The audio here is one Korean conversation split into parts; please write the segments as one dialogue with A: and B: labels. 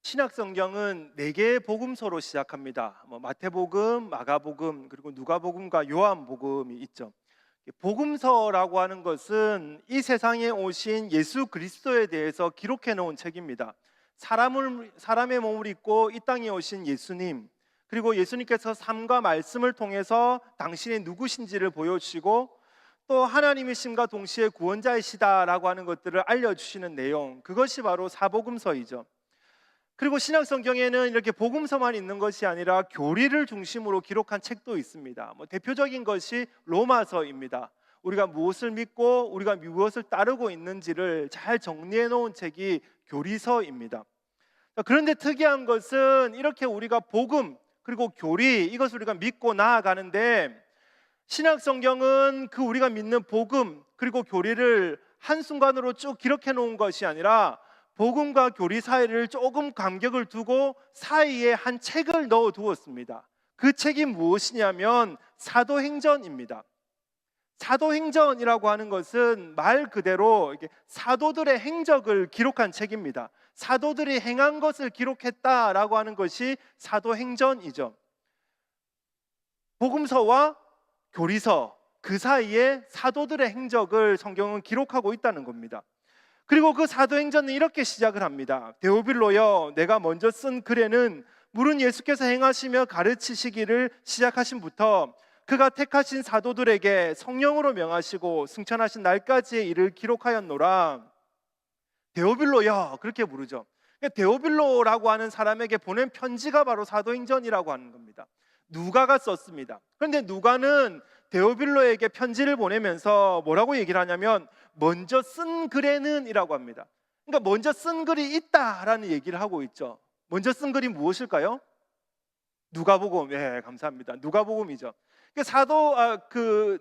A: 신약 성경은 네 개의 복음서로 시작합니다. 마태복음, 마가복음, 그리고 누가복음과 요한복음이 있죠. 복음서라고 하는 것은 이 세상에 오신 예수 그리스도에 대해서 기록해 놓은 책입니다. 사람의 몸을 입고 이 땅에 오신 예수님, 그리고 예수님께서 삶과 말씀을 통해서 당신이 누구신지를 보여주시고 또 하나님이심과 동시에 구원자이시다라고 하는 것들을 알려주시는 내용, 그것이 바로 사복음서이죠. 그리고 신약 성경에는 이렇게 복음서만 있는 것이 아니라 교리를 중심으로 기록한 책도 있습니다. 대표적인 것이 로마서입니다. 우리가 무엇을 믿고 우리가 무엇을 따르고 있는지를 잘 정리해 놓은 책이 교리서입니다. 그런데 특이한 것은 이렇게 우리가 복음 그리고 교리, 이것을 우리가 믿고 나아가는데 신약 성경은 그 우리가 믿는 복음 그리고 교리를 한순간으로 쭉 기록해 놓은 것이 아니라 복음과 교리 사이를 조금 간격을 두고 사이에 한 책을 넣어 두었습니다. 그 책이 무엇이냐면 사도행전입니다. 사도행전이라고 하는 것은 말 그대로 사도들의 행적을 기록한 책입니다. 사도들이 행한 것을 기록했다라고 하는 것이 사도행전이죠. 복음서와 교리서, 그 사이에 사도들의 행적을 성경은 기록하고 있다는 겁니다. 그리고 그 사도행전은 이렇게 시작을 합니다. 데오빌로여, 내가 먼저 쓴 글에는 물은 예수께서 행하시며 가르치시기를 시작하신부터 그가 택하신 사도들에게 성령으로 명하시고 승천하신 날까지의 일을 기록하였노라. 데오빌로여, 그렇게 부르죠. 데오빌로라고 하는 사람에게 보낸 편지가 바로 사도행전이라고 하는 겁니다. 누가가 썼습니다. 그런데 누가는 데오빌로에게 편지를 보내면서 뭐라고 얘기를 하냐면 먼저 쓴 글에는 이라고 합니다. 그러니까 먼저 쓴 글이 있다라는 얘기를 하고 있죠. 먼저 쓴 글이 무엇일까요? 누가복음. 예, 감사합니다. 누가복음이죠.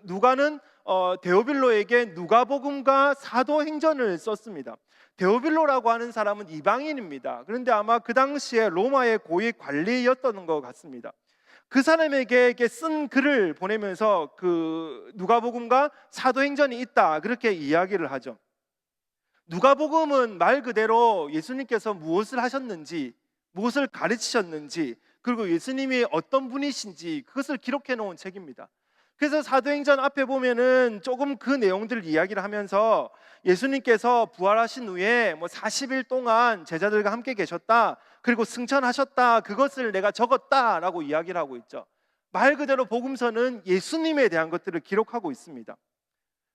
A: 누가는 데오빌로에게 누가복음과 사도행전을 썼습니다. 데오빌로라고 하는 사람은 이방인입니다. 그런데 아마 그 당시에 로마의 고위 관리였던 것 같습니다. 그 사람에게 쓴 글을 보내면서 그 누가복음과 사도행전이 있다, 그렇게 이야기를 하죠. 누가복음은 말 그대로 예수님께서 무엇을 하셨는지, 무엇을 가르치셨는지, 그리고 예수님이 어떤 분이신지 그것을 기록해 놓은 책입니다. 그래서 사도행전 앞에 보면은 조금 그 내용들을 이야기를 하면서 예수님께서 부활하신 후에 40일 동안 제자들과 함께 계셨다, 그리고 승천하셨다, 그것을 내가 적었다라고 이야기를 하고 있죠. 말 그대로 복음서는 예수님에 대한 것들을 기록하고 있습니다.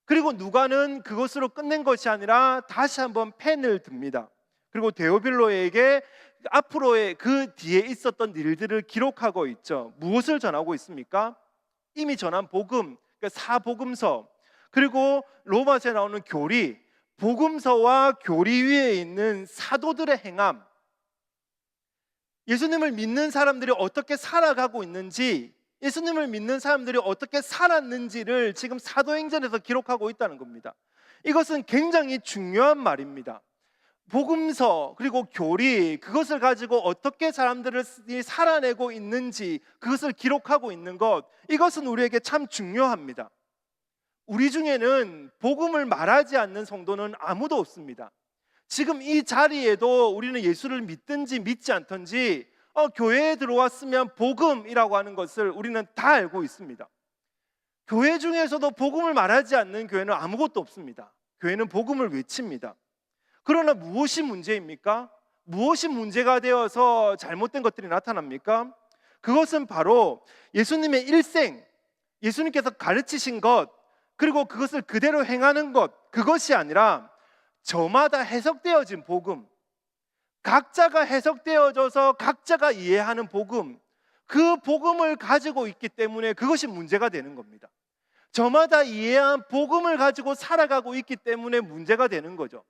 A: 그리고 누가는 그것으로 끝낸 것이 아니라 다시 한번 펜을 듭니다. 그리고 데오빌로에게 앞으로의 그 뒤에 있었던 일들을 기록하고 있죠. 무엇을 전하고 있습니까? 이미 전한 복음, 그러니까 사복음서, 그리고 로마서에 나오는 교리, 복음서와 교리 위에 있는 사도들의 행함, 예수님을 믿는 사람들이 어떻게 살아가고 있는지, 예수님을 믿는 사람들이 어떻게 살았는지를 지금 사도행전에서 기록하고 있다는 겁니다. 이것은 굉장히 중요한 말입니다. 복음서 그리고 교리, 그것을 가지고 어떻게 사람들이 살아내고 있는지 그것을 기록하고 있는 것, 이것은 우리에게 참 중요합니다. 우리 중에는 복음을 말하지 않는 성도는 아무도 없습니다. 지금 이 자리에도 우리는 예수를 믿든지 믿지 않든지 교회에 들어왔으면 복음이라고 하는 것을 우리는 다 알고 있습니다. 교회 중에서도 복음을 말하지 않는 교회는 아무것도 없습니다. 교회는 복음을 외칩니다. 그러나 무엇이 문제입니까? 무엇이 문제가 되어서 잘못된 것들이 나타납니까? 그것은 바로 예수님의 일생, 예수님께서 가르치신 것, 그리고 그것을 그대로 행하는 것, 그것이 아니라 저마다 해석되어진 복음, 각자가 해석되어져서 각자가 이해하는 복음, 그 복음을 가지고 있기 때문에 그것이 문제가 되는 겁니다. 저마다 이해한 복음을 가지고 살아가고 있기 때문에 문제가 되는 거죠.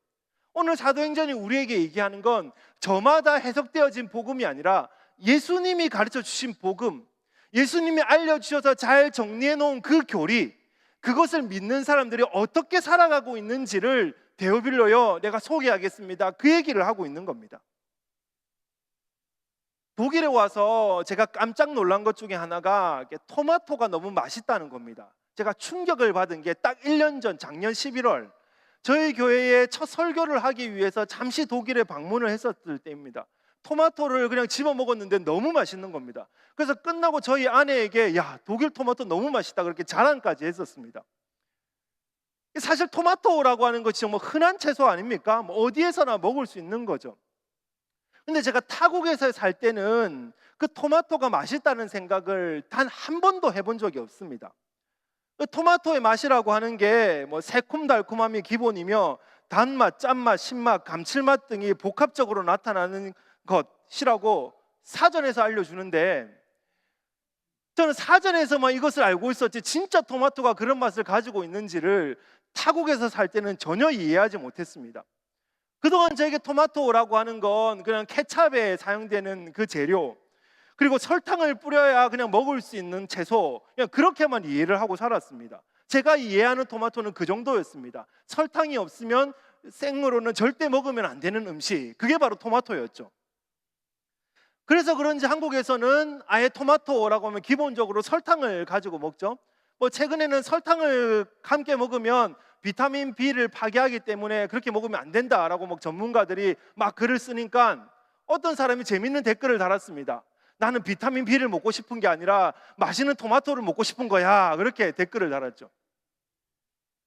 A: 오늘 사도행전이 우리에게 얘기하는 건 저마다 해석되어진 복음이 아니라 예수님이 가르쳐 주신 복음, 예수님이 알려주셔서 잘 정리해 놓은 그 교리, 그것을 믿는 사람들이 어떻게 살아가고 있는지를 데오빌로여, 내가 소개하겠습니다, 그 얘기를 하고 있는 겁니다. 독일에 와서 제가 깜짝 놀란 것 중에 하나가 토마토가 너무 맛있다는 겁니다. 제가 충격을 받은 게 딱 1년 전, 작년 11월 저희 교회에 첫 설교를 하기 위해서 잠시 독일에 방문을 했었을 때입니다. 토마토를 그냥 집어 먹었는데 너무 맛있는 겁니다. 그래서 끝나고 저희 아내에게 야, 독일 토마토 너무 맛있다 그렇게 자랑까지 했었습니다. 사실 토마토라고 하는 것이 정말 흔한 채소 아닙니까? 뭐 어디에서나 먹을 수 있는 거죠. 근데 제가 타국에서 살 때는 그 토마토가 맛있다는 생각을 단 한 번도 해본 적이 없습니다. 그 토마토의 맛이라고 하는 게 뭐 새콤달콤함이 기본이며 단맛, 짠맛, 신맛, 감칠맛 등이 복합적으로 나타나는 것이라고 사전에서 알려주는데, 저는 사전에서만 이것을 알고 있었지 진짜 토마토가 그런 맛을 가지고 있는지를 타국에서 살 때는 전혀 이해하지 못했습니다. 그동안 저에게 토마토라고 하는 건 그냥 케찹에 사용되는 그 재료, 그리고 설탕을 뿌려야 그냥 먹을 수 있는 채소, 그냥 그렇게만 이해를 하고 살았습니다. 제가 이해하는 토마토는 그 정도였습니다. 설탕이 없으면 생으로는 절대 먹으면 안 되는 음식, 그게 바로 토마토였죠. 그래서 그런지 한국에서는 아예 토마토라고 하면 기본적으로 설탕을 가지고 먹죠. 뭐 최근에는 설탕을 함께 먹으면 비타민 B를 파괴하기 때문에 그렇게 먹으면 안 된다라고 막 전문가들이 막 글을 쓰니까 어떤 사람이 재밌는 댓글을 달았습니다. 나는 비타민 B를 먹고 싶은 게 아니라 맛있는 토마토를 먹고 싶은 거야, 그렇게 댓글을 달았죠.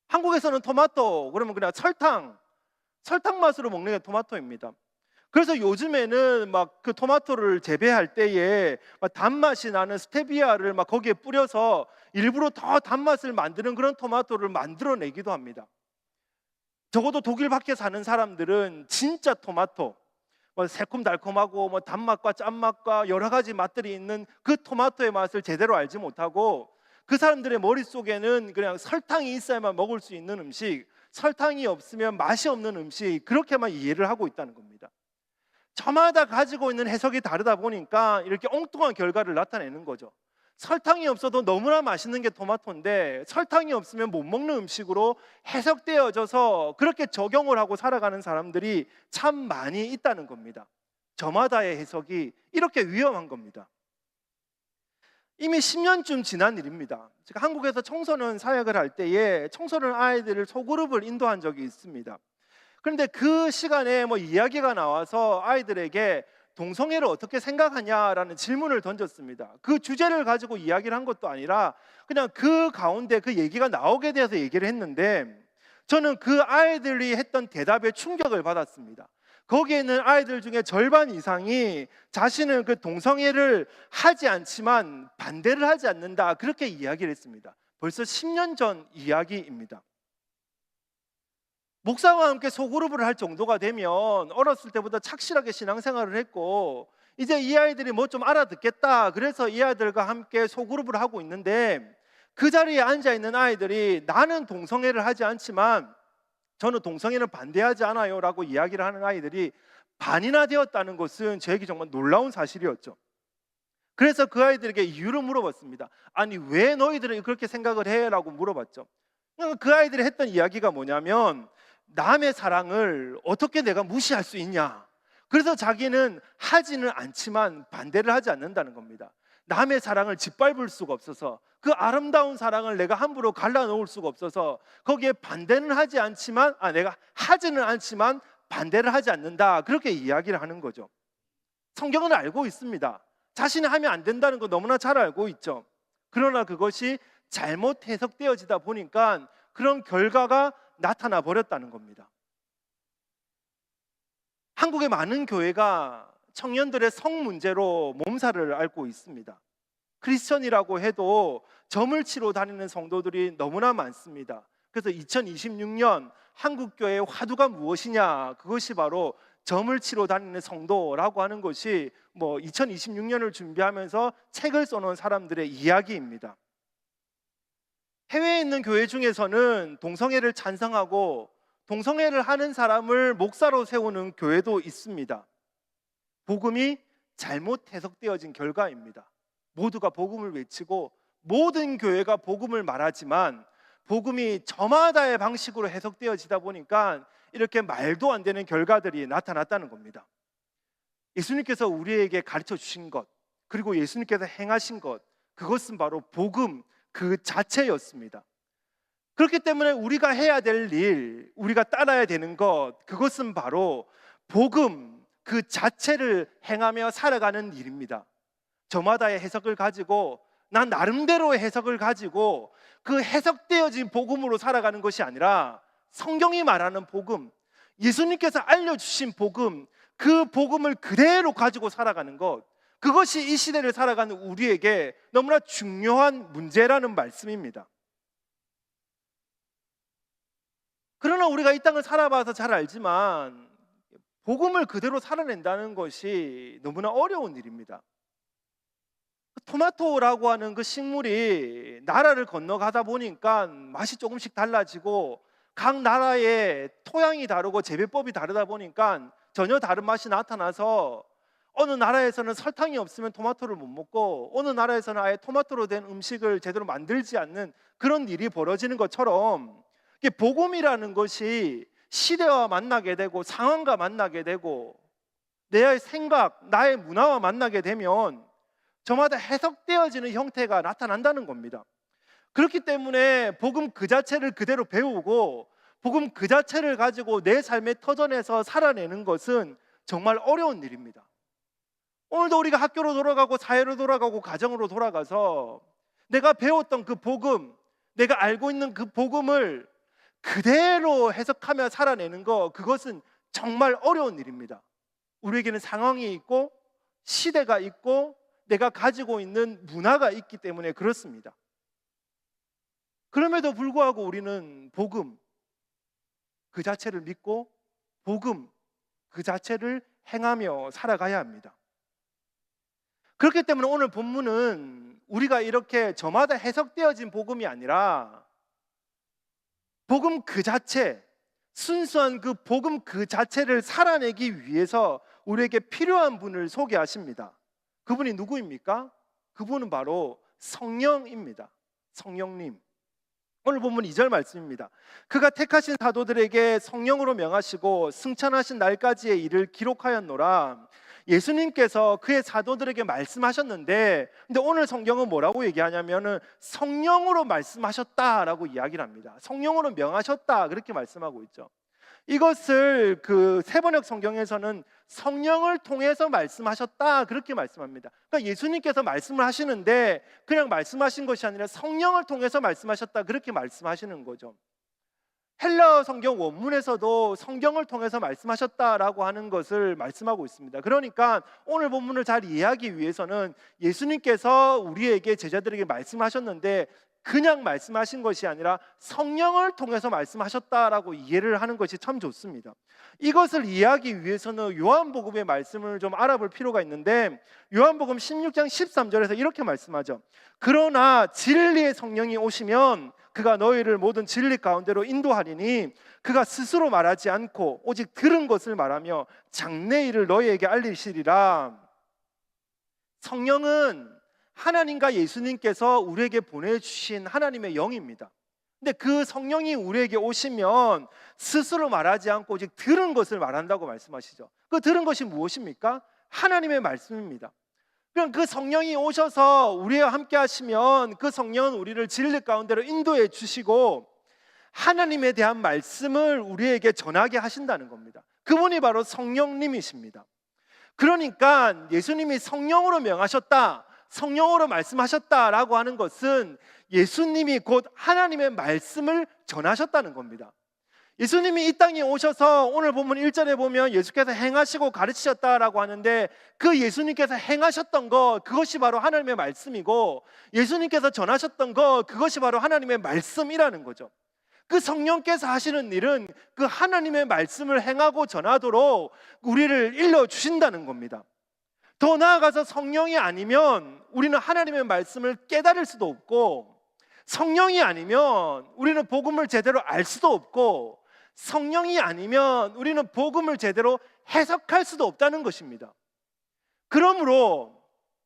A: 한국에서는 토마토 그러면 그냥 설탕 맛으로 먹는 게 토마토입니다. 그래서 요즘에는 막 그 토마토를 재배할 때에 막 단맛이 나는 스테비아를 막 거기에 뿌려서 일부러 더 단맛을 만드는 그런 토마토를 만들어내기도 합니다. 적어도 독일 밖에 사는 사람들은 진짜 토마토, 뭐 새콤달콤하고 뭐 단맛과 짠맛과 여러 가지 맛들이 있는 그 토마토의 맛을 제대로 알지 못하고, 그 사람들의 머릿속에는 그냥 설탕이 있어야만 먹을 수 있는 음식, 설탕이 없으면 맛이 없는 음식, 그렇게만 이해를 하고 있다는 겁니다. 저마다 가지고 있는 해석이 다르다 보니까 이렇게 엉뚱한 결과를 나타내는 거죠. 설탕이 없어도 너무나 맛있는 게 토마토인데 설탕이 없으면 못 먹는 음식으로 해석되어져서 그렇게 적용을 하고 살아가는 사람들이 참 많이 있다는 겁니다. 저마다의 해석이 이렇게 위험한 겁니다. 이미 10년쯤 지난 일입니다. 제가 한국에서 청소년 사역을 할 때에 청소년 아이들을 소그룹을 인도한 적이 있습니다. 그런데 그 시간에 뭐 이야기가 나와서 아이들에게 동성애를 어떻게 생각하냐라는 질문을 던졌습니다. 그 주제를 가지고 이야기를 한 것도 아니라 그냥 그 가운데 그 얘기가 나오게 돼서 얘기를 했는데, 저는 그 아이들이 했던 대답에 충격을 받았습니다. 거기에 있는 아이들 중에 절반 이상이 자신은 그 동성애를 하지 않지만 반대를 하지 않는다, 그렇게 이야기를 했습니다. 벌써 10년 전 이야기입니다. 목사와 함께 소그룹을 할 정도가 되면 어렸을 때보다 착실하게 신앙생활을 했고 이제 이 아이들이 뭐 좀 알아듣겠다, 그래서 이 아이들과 함께 소그룹을 하고 있는데, 그 자리에 앉아있는 아이들이 나는 동성애를 하지 않지만 저는 동성애는 반대하지 않아요 라고 이야기를 하는 아이들이 반이나 되었다는 것은 저에게 정말 놀라운 사실이었죠. 그래서 그 아이들에게 이유를 물어봤습니다. 아니 왜 너희들은 그렇게 생각을 해? 라고 물어봤죠. 그 아이들이 했던 이야기가 뭐냐면, 남의 사랑을 어떻게 내가 무시할 수 있냐, 그래서 자기는 하지는 않지만 반대를 하지 않는다는 겁니다. 남의 사랑을 짓밟을 수가 없어서, 그 아름다운 사랑을 내가 함부로 갈라놓을 수가 없어서 거기에 반대는 하지 않지만 내가 하지는 않지만 반대를 하지 않는다, 그렇게 이야기를 하는 거죠. 성경은 알고 있습니다. 자신이 하면 안 된다는 거 너무나 잘 알고 있죠. 그러나 그것이 잘못 해석되어지다 보니까 그런 결과가 나타나 버렸다는 겁니다. 한국의 많은 교회가 청년들의 성 문제로 몸살을 앓고 있습니다. 크리스천이라고 해도 점을 치러 다니는 성도들이 너무나 많습니다. 그래서 2026년 한국교회의 화두가 무엇이냐, 그것이 바로 점을 치러 다니는 성도라고 하는 것이 2026년을 준비하면서 책을 써놓은 사람들의 이야기입니다. 해외에 있는 교회 중에서는 동성애를 찬성하고 동성애를 하는 사람을 목사로 세우는 교회도 있습니다. 복음이 잘못 해석되어진 결과입니다. 모두가 복음을 외치고 모든 교회가 복음을 말하지만 복음이 저마다의 방식으로 해석되어지다 보니까 이렇게 말도 안 되는 결과들이 나타났다는 겁니다. 예수님께서 우리에게 가르쳐 주신 것, 그리고 예수님께서 행하신 것, 그것은 바로 복음 그 자체였습니다. 그렇기 때문에 우리가 해야 될 일, 우리가 따라야 되는 것, 그것은 바로 복음 그 자체를 행하며 살아가는 일입니다. 저마다의 해석을 가지고 난 나름대로의 해석을 가지고 그 해석되어진 복음으로 살아가는 것이 아니라 성경이 말하는 복음, 예수님께서 알려주신 복음, 그 복음을 그대로 가지고 살아가는 것, 그것이 이 시대를 살아가는 우리에게 너무나 중요한 문제라는 말씀입니다. 그러나 우리가 이 땅을 살아봐서 잘 알지만 복음을 그대로 살아낸다는 것이 너무나 어려운 일입니다. 토마토라고 하는 그 식물이 나라를 건너가다 보니까 맛이 조금씩 달라지고 각 나라의 토양이 다르고 재배법이 다르다 보니까 전혀 다른 맛이 나타나서 어느 나라에서는 설탕이 없으면 토마토를 못 먹고 어느 나라에서는 아예 토마토로 된 음식을 제대로 만들지 않는 그런 일이 벌어지는 것처럼 복음이라는 것이 시대와 만나게 되고 상황과 만나게 되고 내 생각, 나의 문화와 만나게 되면 저마다 해석되어지는 형태가 나타난다는 겁니다. 그렇기 때문에 복음 그 자체를 그대로 배우고 복음 그 자체를 가지고 내 삶의 터전에서 살아내는 것은 정말 어려운 일입니다. 오늘도 우리가 학교로 돌아가고 사회로 돌아가고 가정으로 돌아가서 내가 배웠던 그 복음, 내가 알고 있는 그 복음을 그대로 해석하며 살아내는 것, 그것은 정말 어려운 일입니다. 우리에게는 상황이 있고 시대가 있고 내가 가지고 있는 문화가 있기 때문에 그렇습니다. 그럼에도 불구하고 우리는 복음 그 자체를 믿고 복음 그 자체를 행하며 살아가야 합니다. 그렇기 때문에 오늘 본문은 우리가 이렇게 저마다 해석되어진 복음이 아니라 복음 그 자체, 순수한 그 복음 그 자체를 살아내기 위해서 우리에게 필요한 분을 소개하십니다. 그분이 누구입니까? 그분은 바로 성령입니다. 성령님. 오늘 본문 2절 말씀입니다. 그가 택하신 사도들에게 성령으로 명하시고 승천하신 날까지의 일을 기록하였노라. 예수님께서 그의 사도들에게 말씀하셨는데, 근데 오늘 성경은 뭐라고 얘기하냐면은 성령으로 말씀하셨다라고 이야기를 합니다. 성령으로 명하셨다 그렇게 말씀하고 있죠. 이것을 그 세번역 성경에서는 성령을 통해서 말씀하셨다 그렇게 말씀합니다. 그러니까 예수님께서 말씀을 하시는데 그냥 말씀하신 것이 아니라 성령을 통해서 말씀하셨다 그렇게 말씀하시는 거죠. 헬라어 성경 원문에서도 성경을 통해서 말씀하셨다라고 하는 것을 말씀하고 있습니다. 그러니까 오늘 본문을 잘 이해하기 위해서는 예수님께서 우리에게 제자들에게 말씀하셨는데 그냥 말씀하신 것이 아니라 성령을 통해서 말씀하셨다라고 이해를 하는 것이 참 좋습니다. 이것을 이해하기 위해서는 요한복음의 말씀을 좀 알아볼 필요가 있는데 요한복음 16장 13절에서 이렇게 말씀하죠. 그러나 진리의 성령이 오시면 그가 너희를 모든 진리 가운데로 인도하리니 그가 스스로 말하지 않고 오직 들은 것을 말하며 장래 일을 너희에게 알리시리라. 성령은 하나님과 예수님께서 우리에게 보내주신 하나님의 영입니다. 근데 그 성령이 우리에게 오시면 스스로 말하지 않고 오직 들은 것을 말한다고 말씀하시죠. 그 들은 것이 무엇입니까? 하나님의 말씀입니다. 그럼 그 성령이 오셔서 우리와 함께 하시면 그 성령은 우리를 진리 가운데로 인도해 주시고 하나님에 대한 말씀을 우리에게 전하게 하신다는 겁니다. 그분이 바로 성령님이십니다. 그러니까 예수님이 성령으로 명하셨다, 성령으로 말씀하셨다라고 하는 것은 예수님이 곧 하나님의 말씀을 전하셨다는 겁니다. 예수님이 이 땅에 오셔서 오늘 본문 1절에 보면 예수께서 행하시고 가르치셨다라고 하는데 그 예수님께서 행하셨던 것, 그것이 바로 하나님의 말씀이고 예수님께서 전하셨던 것, 그것이 바로 하나님의 말씀이라는 거죠. 그 성령께서 하시는 일은 그 하나님의 말씀을 행하고 전하도록 우리를 일러주신다는 겁니다. 더 나아가서 성령이 아니면 우리는 하나님의 말씀을 깨달을 수도 없고 성령이 아니면 우리는 복음을 제대로 알 수도 없고 성령이 아니면 우리는 복음을 제대로 해석할 수도 없다는 것입니다. 그러므로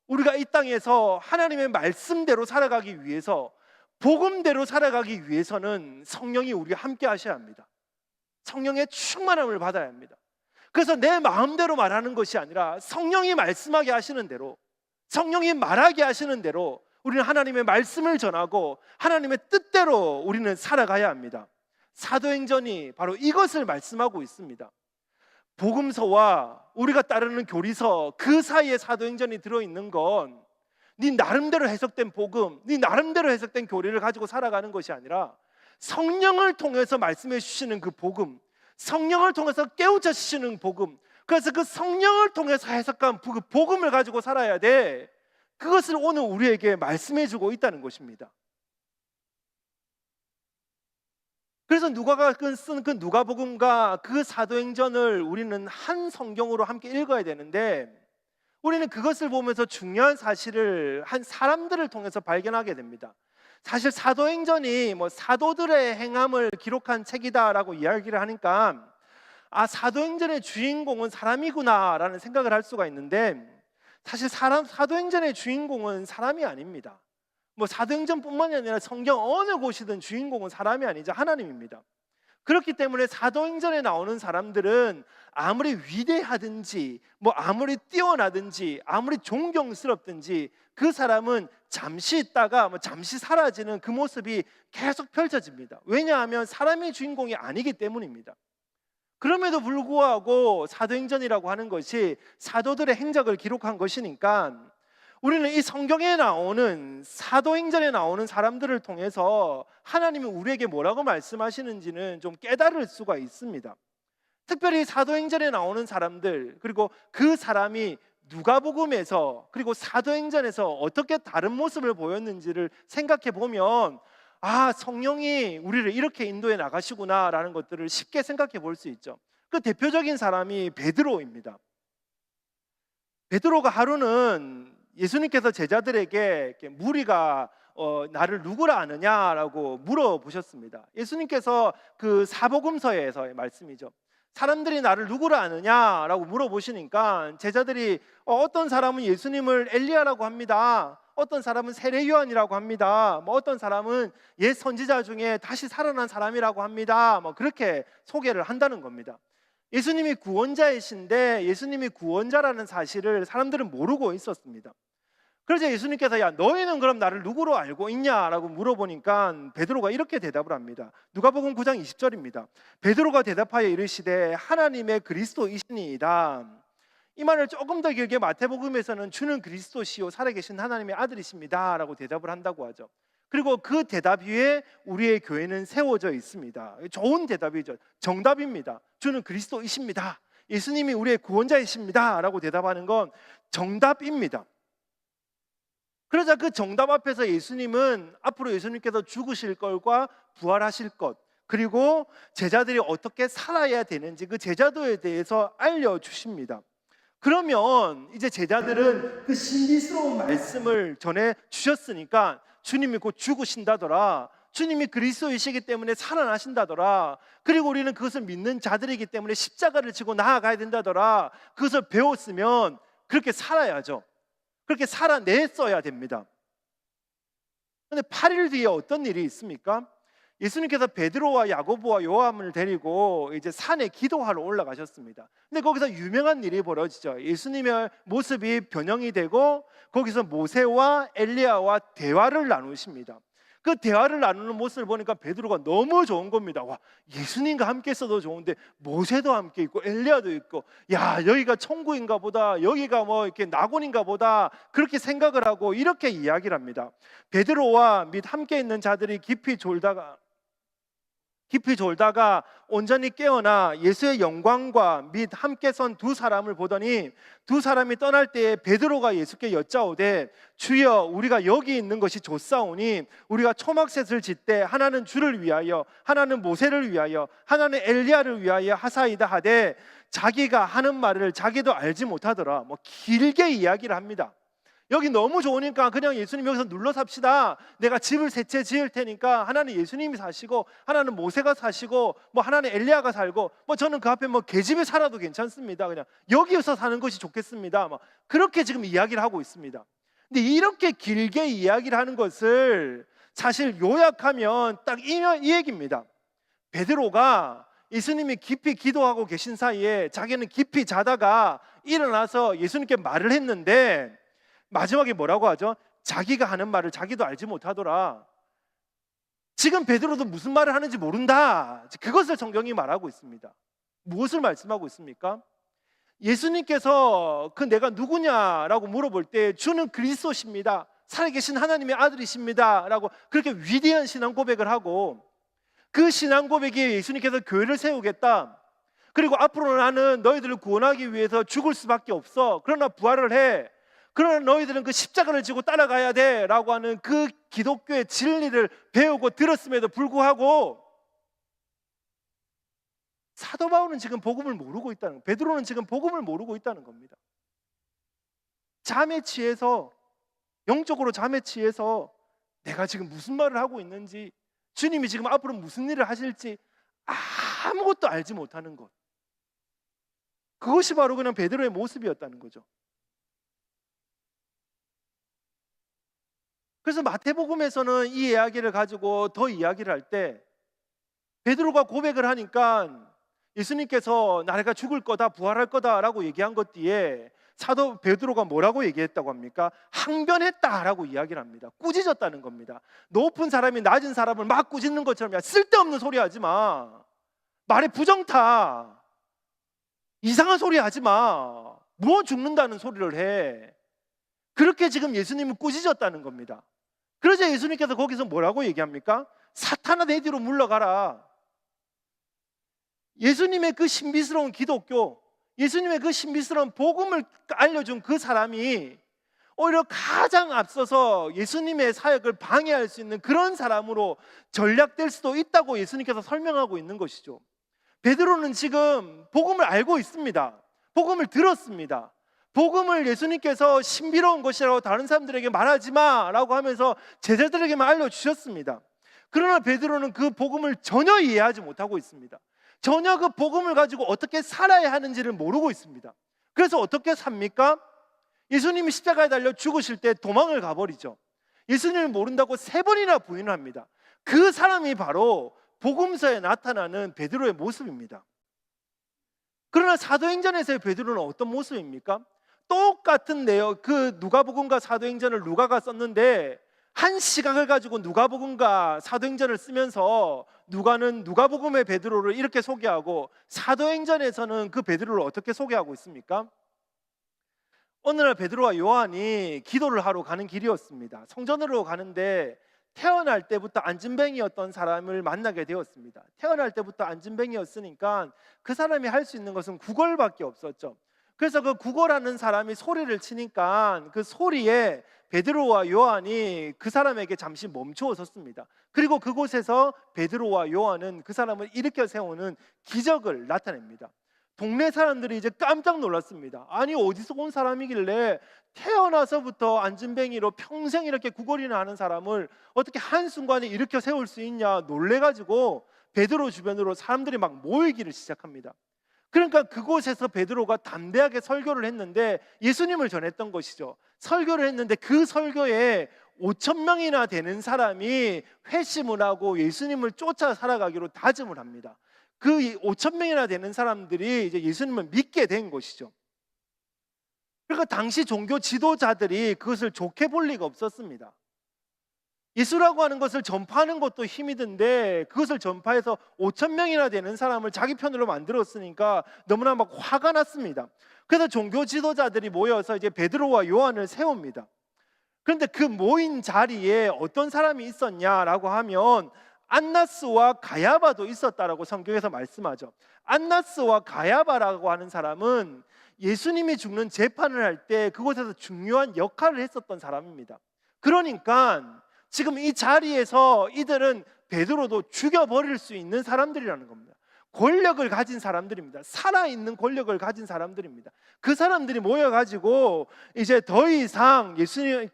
A: 우리가 이 땅에서 하나님의 말씀대로 살아가기 위해서 복음대로 살아가기 위해서는 성령이 우리와 함께 하셔야 합니다. 성령의 충만함을 받아야 합니다. 그래서 내 마음대로 말하는 것이 아니라 성령이 말씀하게 하시는 대로, 성령이 말하게 하시는 대로 우리는 하나님의 말씀을 전하고 하나님의 뜻대로 우리는 살아가야 합니다. 사도행전이 바로 이것을 말씀하고 있습니다. 복음서와 우리가 따르는 교리서 그 사이에 사도행전이 들어있는 건 네 나름대로 해석된 복음, 네 나름대로 해석된 교리를 가지고 살아가는 것이 아니라 성령을 통해서 말씀해 주시는 그 복음, 성령을 통해서 깨우쳐 주시는 복음, 그래서 그 성령을 통해서 해석한 그 복음을 가지고 살아야 돼. 그것을 오늘 우리에게 말씀해 주고 있다는 것입니다. 그래서 누가가 쓴 그 누가복음과 그 사도행전을 우리는 한 성경으로 함께 읽어야 되는데, 우리는 그것을 보면서 중요한 사실을 한 사람들을 통해서 발견하게 됩니다. 사실 사도행전이 사도들의 행함을 기록한 책이다라고 이야기를 하니까 사도행전의 주인공은 사람이구나라는 생각을 할 수가 있는데, 사실 사도행전의 주인공은 사람이 아닙니다. 사도행전뿐만이 아니라 성경 어느 곳이든 주인공은 사람이 아니자 하나님입니다. 그렇기 때문에 사도행전에 나오는 사람들은 아무리 위대하든지 아무리 뛰어나든지 아무리 존경스럽든지 그 사람은 잠시 있다가 잠시 사라지는 그 모습이 계속 펼쳐집니다. 왜냐하면 사람이 주인공이 아니기 때문입니다. 그럼에도 불구하고 사도행전이라고 하는 것이 사도들의 행적을 기록한 것이니까 우리는 이 성경에 나오는 사도행전에 나오는 사람들을 통해서 하나님이 우리에게 뭐라고 말씀하시는지는 좀 깨달을 수가 있습니다. 특별히 사도행전에 나오는 사람들, 그리고 그 사람이 누가복음에서 그리고 사도행전에서 어떻게 다른 모습을 보였는지를 생각해 보면 성령이 우리를 이렇게 인도해 나가시구나라는 것들을 쉽게 생각해 볼 수 있죠. 그 대표적인 사람이 베드로입니다. 베드로가 하루는 예수님께서 제자들에게 무리가 나를 누구라 아느냐라고 물어보셨습니다. 예수님께서 그 사복음서에서의 말씀이죠. 사람들이 나를 누구라 아느냐라고 물어보시니까 제자들이 어떤 사람은 예수님을 엘리야라고 합니다. 어떤 사람은 세례 요한이라고 합니다. 어떤 사람은 옛 선지자 중에 다시 살아난 사람이라고 합니다. 그렇게 소개를 한다는 겁니다. 예수님이 구원자이신데 예수님이 구원자라는 사실을 사람들은 모르고 있었습니다. 그래서 예수님께서 너희는 그럼 나를 누구로 알고 있냐라고 물어보니까 베드로가 이렇게 대답을 합니다. 누가복음 9장 20절입니다. 베드로가 대답하여 이르시되 하나님의 그리스도이시니이다. 이 말을 조금 더 길게 마태복음에서는 주는 그리스도시요 살아계신 하나님의 아들이십니다 라고 대답을 한다고 하죠. 그리고 그 대답 위에 우리의 교회는 세워져 있습니다. 좋은 대답이죠. 정답입니다. 주는 그리스도이십니다. 예수님이 우리의 구원자이십니다 라고 대답하는 건 정답입니다. 그러자 그 정답 앞에서 예수님은 앞으로 예수님께서 죽으실 것과 부활하실 것, 그리고 제자들이 어떻게 살아야 되는지 그 제자도에 대해서 알려주십니다. 그러면 이제 제자들은 그 신비스러운 말씀을 전해 주셨으니까 주님이 곧 죽으신다더라, 주님이 그리스도이시기 때문에 살아나신다더라, 그리고 우리는 그것을 믿는 자들이기 때문에 십자가를 지고 나아가야 된다더라, 그것을 배웠으면 그렇게 살아야죠. 그렇게 살아냈어야 됩니다. 그런데 8일 뒤에 어떤 일이 있습니까? 예수님께서 베드로와 야고보와 요한을 데리고 이제 산에 기도하러 올라가셨습니다. 근데 거기서 유명한 일이 벌어지죠. 예수님의 모습이 변형이 되고 거기서 모세와 엘리야와 대화를 나누십니다. 그 대화를 나누는 모습을 보니까 베드로가 너무 좋은 겁니다. 와, 예수님과 함께 있어도 좋은데 모세도 함께 있고 엘리야도 있고, 여기가 천국인가 보다, 여기가 이렇게 낙원인가 보다, 그렇게 생각을 하고 이렇게 이야기를 합니다. 베드로와 및 함께 있는 자들이 깊이 졸다가 온전히 깨어나 예수의 영광과 및 함께 선 두 사람을 보더니 두 사람이 떠날 때에 베드로가 예수께 여짜오되 주여 우리가 여기 있는 것이 좋사오니 우리가 초막셋을 짓되 하나는 주를 위하여 하나는 모세를 위하여 하나는 엘리야를 위하여 하사이다 하되 자기가 하는 말을 자기도 알지 못하더라. 길게 이야기를 합니다. 여기 너무 좋으니까 그냥 예수님 여기서 눌러 삽시다. 내가 집을 세 채 지을 테니까 하나는 예수님이 사시고 하나는 모세가 사시고 하나는 엘리야가 살고 저는 그 앞에 계집에 살아도 괜찮습니다. 그냥 여기서 사는 것이 좋겠습니다. 그렇게 지금 이야기를 하고 있습니다. 근데 이렇게 길게 이야기를 하는 것을 사실 요약하면 딱 이 얘기입니다. 베드로가 예수님이 깊이 기도하고 계신 사이에 자기는 깊이 자다가 일어나서 예수님께 말을 했는데 마지막에 뭐라고 하죠? 자기가 하는 말을 자기도 알지 못하더라. 지금 베드로도 무슨 말을 하는지 모른다. 그것을 성경이 말하고 있습니다. 무엇을 말씀하고 있습니까? 예수님께서 그 내가 누구냐라고 물어볼 때 주는 그리스도십니다, 살아계신 하나님의 아들이십니다 라고 그렇게 위대한 신앙 고백을 하고, 그 신앙 고백이 예수님께서 교회를 세우겠다, 그리고 앞으로 나는 너희들을 구원하기 위해서 죽을 수밖에 없어, 그러나 부활을 해, 그러나 너희들은 그 십자가를 지고 따라가야 돼 라고 하는 그 기독교의 진리를 배우고 들었음에도 불구하고 사도 바울은 지금 복음을 모르고 있다는 거예요. 베드로는 지금 복음을 모르고 있다는 겁니다. 잠에 취해서, 영적으로 잠에 취해서 내가 지금 무슨 말을 하고 있는지, 주님이 지금 앞으로 무슨 일을 하실지 아무것도 알지 못하는 것, 그것이 바로 그냥 베드로의 모습이었다는 거죠. 그래서 마태복음에서는 이 이야기를 가지고 더 이야기를 할 때 베드로가 고백을 하니까 예수님께서 내가 죽을 거다, 부활할 거다라고 얘기한 것 뒤에 사도 베드로가 뭐라고 얘기했다고 합니까? 항변했다라고 이야기를 합니다. 꾸짖었다는 겁니다. 높은 사람이 낮은 사람을 막 꾸짖는 것처럼, 야, 쓸데없는 소리 하지 마, 말에 부정타, 이상한 소리 하지 마, 뭐 죽는다는 소리를 해, 그렇게 지금 예수님을 꾸짖었다는 겁니다. 그러자 예수님께서 거기서 뭐라고 얘기합니까? 사탄아 내 뒤로 물러가라. 예수님의 그 신비스러운 기독교, 예수님의 그 신비스러운 복음을 알려준 그 사람이 오히려 가장 앞서서 예수님의 사역을 방해할 수 있는 그런 사람으로 전략될 수도 있다고 예수님께서 설명하고 있는 것이죠. 베드로는 지금 복음을 알고 있습니다. 복음을 들었습니다. 복음을 예수님께서 신비로운 것이라고 다른 사람들에게 말하지 마라고 하면서 제자들에게만 알려주셨습니다. 그러나 베드로는 그 복음을 전혀 이해하지 못하고 있습니다. 전혀 그 복음을 가지고 어떻게 살아야 하는지를 모르고 있습니다. 그래서 어떻게 삽니까? 예수님이 십자가에 달려 죽으실 때 도망을 가버리죠. 예수님을 모른다고 3번이나 부인을 합니다. 그 사람이 바로 복음서에 나타나는 베드로의 모습입니다. 그러나 사도행전에서의 베드로는 어떤 모습입니까? 똑같은 내용, 그 누가복음과 사도행전을 누가가 썼는데 한 시각을 가지고 누가복음과 사도행전을 쓰면서 누가는 누가복음의 베드로를 이렇게 소개하고 사도행전에서는 그 베드로를 어떻게 소개하고 있습니까? 어느 날 베드로와 요한이 기도를 하러 가는 길이었습니다. 성전으로 가는데 태어날 때부터 안진뱅이였던 사람을 만나게 되었습니다. 태어날 때부터 안진뱅이였으니까 그 사람이 할 수 있는 것은 구걸밖에 없었죠. 그래서 그 구걸하는 사람이 소리를 치니까 그 소리에 베드로와 요한이 그 사람에게 잠시 멈추어 섰습니다. 그리고 그곳에서 베드로와 요한은 그 사람을 일으켜 세우는 기적을 나타냅니다. 동네 사람들이 이제 깜짝 놀랐습니다. 아니 어디서 온 사람이길래 태어나서부터 안진뱅이로 평생 이렇게 구걸이나 하는 사람을 어떻게 한순간에 일으켜 세울 수 있냐 놀래가지고 베드로 주변으로 사람들이 막 모이기를 시작합니다. 그러니까 그곳에서 베드로가 담대하게 설교를 했는데 예수님을 전했던 것이죠. 설교를 했는데 그 설교에 5,000명이나 되는 사람이 회심을 하고 예수님을 쫓아 살아가기로 다짐을 합니다. 그 5,000명이나 되는 사람들이 이제 예수님을 믿게 된 것이죠. 그러니까 당시 종교 지도자들이 그것을 좋게 볼 리가 없었습니다. 예수라고 하는 것을 전파하는 것도 힘이 든데 그것을 전파해서 5,000명이나 되는 사람을 자기 편으로 만들었으니까 너무나 막 화가 났습니다. 그래서 종교 지도자들이 모여서 이제 베드로와 요한을 세웁니다. 그런데 그 모인 자리에 어떤 사람이 있었냐라고 하면 안나스와 가야바도 있었다라고 성경에서 말씀하죠. 안나스와 가야바라고 하는 사람은 예수님이 죽는 재판을 할 때 그곳에서 중요한 역할을 했었던 사람입니다. 그러니까 지금 이 자리에서 이들은 베드로도 죽여버릴 수 있는 사람들이라는 겁니다. 권력을 가진 사람들입니다. 살아있는 권력을 가진 사람들입니다. 그 사람들이 모여가지고 이제 더 이상 예수님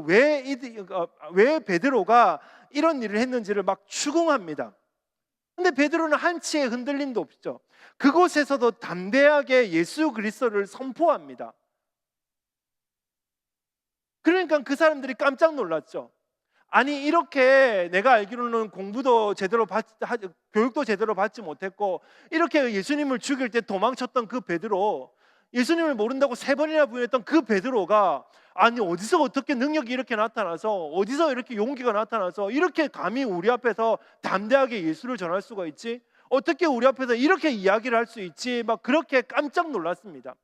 A: 왜 베드로가 이런 일을 했는지를 막 추궁합니다. 근데 베드로는 한치의 흔들림도 없죠. 그곳에서도 담대하게 예수 그리스도를 선포합니다. 그러니까 그 사람들이 깜짝 놀랐죠. 아니 이렇게 내가 알기로는 공부도 제대로 교육도 제대로 받지 못했고 이렇게 예수님을 죽일 때 도망쳤던 그 베드로, 예수님을 모른다고 3번이나 부인했던 그 베드로가 아니 어디서 어떻게 능력이 이렇게 나타나서 어디서 이렇게 용기가 나타나서 이렇게 감히 우리 앞에서 담대하게 예수를 전할 수가 있지? 어떻게 우리 앞에서 이렇게 이야기를 할 수 있지? 막 그렇게 깜짝 놀랐습니다.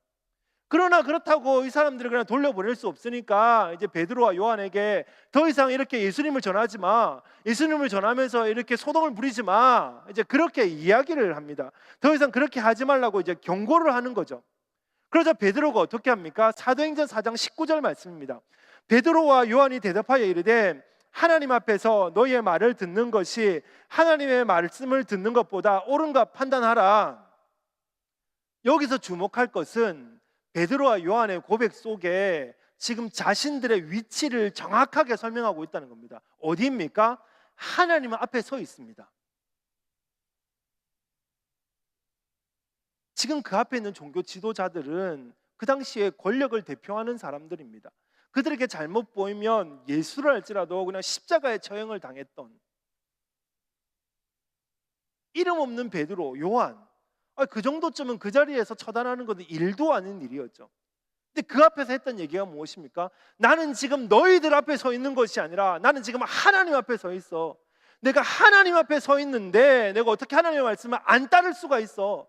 A: 그러나 그렇다고 이 사람들을 그냥 돌려보낼 수 없으니까 이제 베드로와 요한에게 더 이상 이렇게 예수님을 전하지 마, 예수님을 전하면서 이렇게 소동을 부리지 마, 이제 그렇게 이야기를 합니다. 더 이상 그렇게 하지 말라고 이제 경고를 하는 거죠. 그러자 베드로가 어떻게 합니까? 사도행전 4장 19절 말씀입니다. 베드로와 요한이 대답하여 이르되 하나님 앞에서 너희의 말을 듣는 것이 하나님의 말씀을 듣는 것보다 옳은가 판단하라. 여기서 주목할 것은 베드로와 요한의 고백 속에 지금 자신들의 위치를 정확하게 설명하고 있다는 겁니다. 어디입니까? 하나님 앞에 서 있습니다. 지금 그 앞에 있는 종교 지도자들은 그 당시에 권력을 대표하는 사람들입니다. 그들에게 잘못 보이면 예수를 할지라도 그냥 십자가에 처형을 당했던, 이름 없는 베드로, 요한, 그 정도쯤은 그 자리에서 처단하는 것은 일도 아닌 일이었죠. 근데 그 앞에서 했던 얘기가 무엇입니까? 나는 지금 너희들 앞에 서 있는 것이 아니라 나는 지금 하나님 앞에 서 있어. 내가 하나님 앞에 서 있는데 내가 어떻게 하나님의 말씀을 안 따를 수가 있어?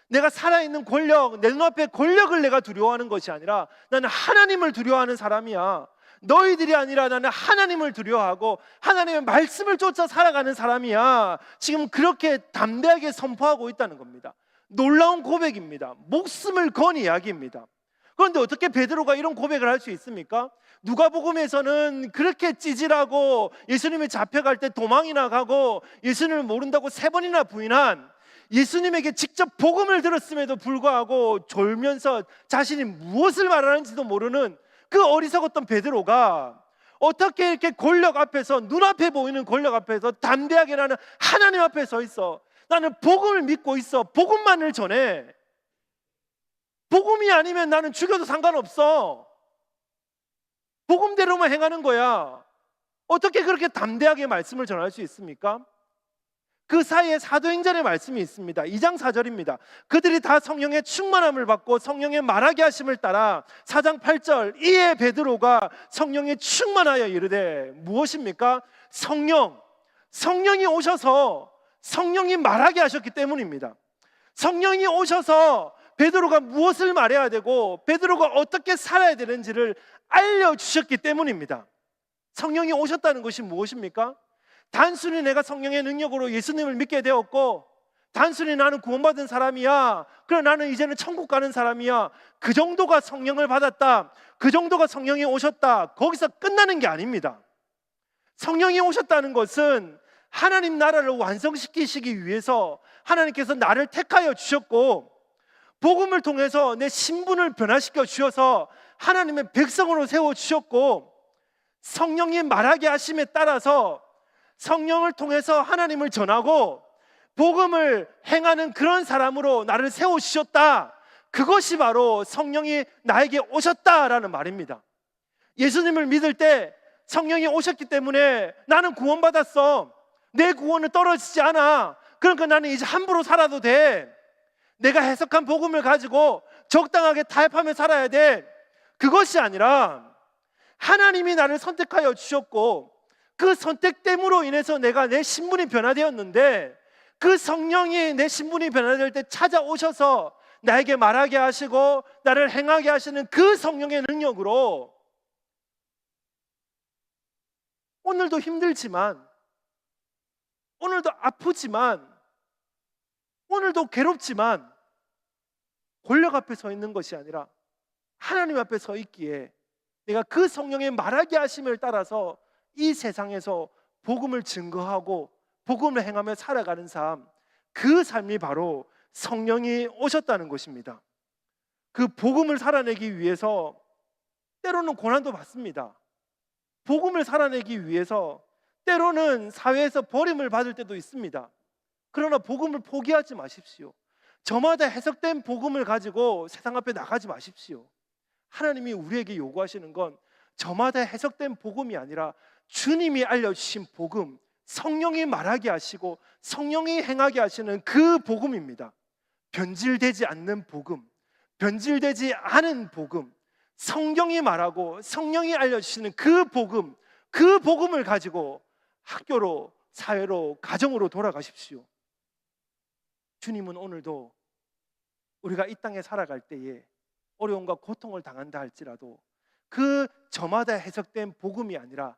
A: 내가 살아있는 권력, 내 눈앞에 권력을 내가 두려워하는 것이 아니라 나는 하나님을 두려워하는 사람이야. 너희들이 아니라 나는 하나님을 두려워하고 하나님의 말씀을 쫓아 살아가는 사람이야. 지금 그렇게 담대하게 선포하고 있다는 겁니다. 놀라운 고백입니다. 목숨을 건 이야기입니다. 그런데 어떻게 베드로가 이런 고백을 할 수 있습니까? 누가복음에서는 그렇게 찌질하고 예수님이 잡혀갈 때 도망이나 가고 예수님을 모른다고 3번이나 부인한, 예수님에게 직접 복음을 들었음에도 불구하고 졸면서 자신이 무엇을 말하는지도 모르는 그 어리석었던 베드로가 어떻게 이렇게 권력 앞에서, 눈앞에 보이는 권력 앞에서 담대하게 나는 하나님 앞에 서 있어. 나는 복음을 믿고 있어. 복음만을 전해. 복음이 아니면 나는 죽여도 상관없어. 복음대로만 행하는 거야. 어떻게 그렇게 담대하게 말씀을 전할 수 있습니까? 그 사이에 사도행전의 말씀이 있습니다. 2장 4절입니다. 그들이 다 성령의 충만함을 받고 성령의 말하게 하심을 따라 4장 8절 이에 베드로가 성령에 충만하여 이르되 무엇입니까? 성령이 오셔서 성령이 말하게 하셨기 때문입니다. 성령이 오셔서 베드로가 무엇을 말해야 되고 베드로가 어떻게 살아야 되는지를 알려주셨기 때문입니다. 성령이 오셨다는 것이 무엇입니까? 단순히 내가 성령의 능력으로 예수님을 믿게 되었고 단순히 나는 구원받은 사람이야, 그래 나는 이제는 천국 가는 사람이야, 그 정도가 성령을 받았다, 그 정도가 성령이 오셨다, 거기서 끝나는 게 아닙니다. 성령이 오셨다는 것은 하나님 나라를 완성시키시기 위해서 하나님께서 나를 택하여 주셨고 복음을 통해서 내 신분을 변화시켜 주셔서 하나님의 백성으로 세워주셨고 성령이 말하게 하심에 따라서 성령을 통해서 하나님을 전하고 복음을 행하는 그런 사람으로 나를 세워주셨다. 그것이 바로 성령이 나에게 오셨다라는 말입니다. 예수님을 믿을 때 성령이 오셨기 때문에 나는 구원받았어. 내 구원은 떨어지지 않아. 그러니까 나는 이제 함부로 살아도 돼. 내가 해석한 복음을 가지고 적당하게 타협하며 살아야 돼. 그것이 아니라 하나님이 나를 선택하여 주셨고 그 선택됨으로 인해서 내가 내 신분이 변화되었는데 그 성령이 내 신분이 변화될 때 찾아오셔서 나에게 말하게 하시고 나를 행하게 하시는 그 성령의 능력으로 오늘도 힘들지만 오늘도 아프지만 오늘도 괴롭지만 권력 앞에 서 있는 것이 아니라 하나님 앞에 서 있기에 내가 그 성령의 말하게 하심을 따라서 이 세상에서 복음을 증거하고 복음을 행하며 살아가는 삶, 그 삶이 바로 성령이 오셨다는 것입니다. 그 복음을 살아내기 위해서 때로는 고난도 받습니다. 복음을 살아내기 위해서 때로는 사회에서 버림을 받을 때도 있습니다. 그러나 복음을 포기하지 마십시오. 저마다 해석된 복음을 가지고 세상 앞에 나가지 마십시오. 하나님이 우리에게 요구하시는 건 저마다 해석된 복음이 아니라 주님이 알려주신 복음, 성령이 말하게 하시고 성령이 행하게 하시는 그 복음입니다. 변질되지 않는 복음, 변질되지 않은 복음, 성경이 말하고 성령이 알려주시는 그 복음, 그 복음을 가지고 학교로, 사회로, 가정으로 돌아가십시오. 주님은 오늘도 우리가 이 땅에 살아갈 때에 어려움과 고통을 당한다 할지라도 그 저마다 해석된 복음이 아니라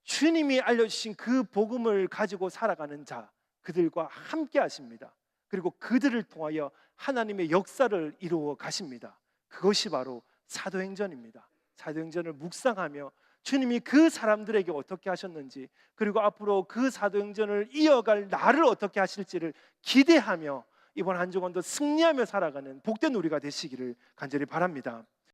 A: 주님이 알려주신 그 복음을 가지고 살아가는 자, 그들과 함께 하십니다. 그리고 그들을 통하여 하나님의 역사를 이루어 가십니다. 그것이 바로 사도행전입니다. 사도행전을 묵상하며 주님이 그 사람들에게 어떻게 하셨는지, 그리고 앞으로 그 사도행전을 이어갈 나를 어떻게 하실지를 기대하며 이번 한 주간도 승리하며 살아가는 복된 우리가 되시기를 간절히 바랍니다.